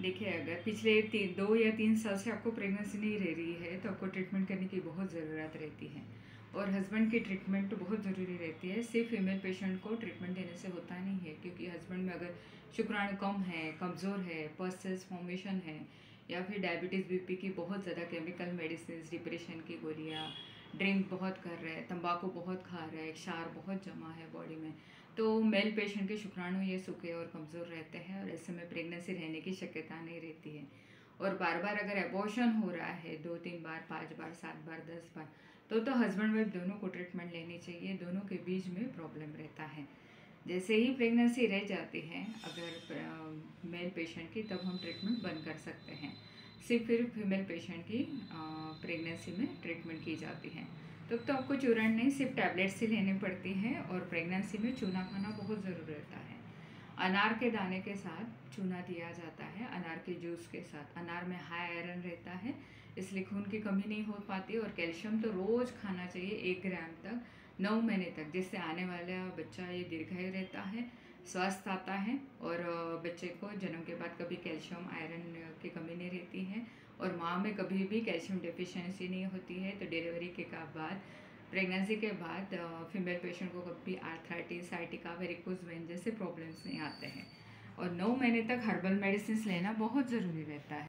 देखिए, अगर पिछले 2 या 3 साल से आपको प्रेगनेंसी नहीं रह रही है, तो आपको ट्रीटमेंट करने की बहुत ज़रूरत रहती है और हस्बैंड की ट्रीटमेंट तो बहुत ज़रूरी रहती है। सिर्फ फीमेल पेशेंट को ट्रीटमेंट देने से होता नहीं है, क्योंकि हस्बैंड में अगर शुक्राणु कम है, कमज़ोर है, पल्सेस फॉर्मेशन है या फिर डायबिटीज़, बीपी की बहुत ज़्यादा केमिकल मेडिसिन, डिप्रेशन की गोलियाँ, ड्रिंक बहुत कर रहे हैं, तंबाकू बहुत खा रहे हैं, क्षार बहुत जमा है बॉडी में, तो मेल पेशेंट के शुक्राणु ये सूखे और कमज़ोर रहते हैं और ऐसे में प्रेगनेंसी रहने की शक्यता नहीं रहती है। और बार बार अगर एबॉर्शन हो रहा है 2-3 बार, 5 बार, 7 बार, 10 बार, तो हस्बैंड वाइफ दोनों को ट्रीटमेंट लेनी चाहिए। दोनों के बीच में प्रॉब्लम रहता है। जैसे ही प्रेगनेंसी रह जाती है अगर मेल पेशेंट की, तब हम ट्रीटमेंट बंद कर सकते हैं। सिर्फ फिर फीमेल पेशेंट की प्रेगनेंसी में ट्रीटमेंट की जाती है। तब तो आपको चूर्ण नहीं, सिर्फ टैबलेट्स ही लेनी पड़ती है और प्रेगनेंसी में चूना खाना बहुत ज़रूरी रहता है। अनार के दाने के साथ चूना दिया जाता है, अनार के जूस के साथ। अनार में हाई आयरन रहता है, इसलिए खून की कमी नहीं हो पाती और कैल्शियम तो रोज़ खाना चाहिए 1 ग्राम तक 9 महीने तक, जिससे आने वाला बच्चा ये दीर्घायु रहता है, स्वस्थ आता है और बच्चे को जन्म के बाद कभी कैल्शियम आयरन की कमी नहीं रहती है और माँ में कभी भी कैल्शियम डेफिशिएंसी नहीं होती है। तो डिलीवरी के बाद, प्रेगनेंसी के बाद फीमेल पेशेंट को कभी आर्थराइटिस, साइटिका, वेरिकोज वेन जैसे प्रॉब्लम्स नहीं आते हैं और 9 महीने तक हर्बल मेडिसिन लेना बहुत ज़रूरी रहता है।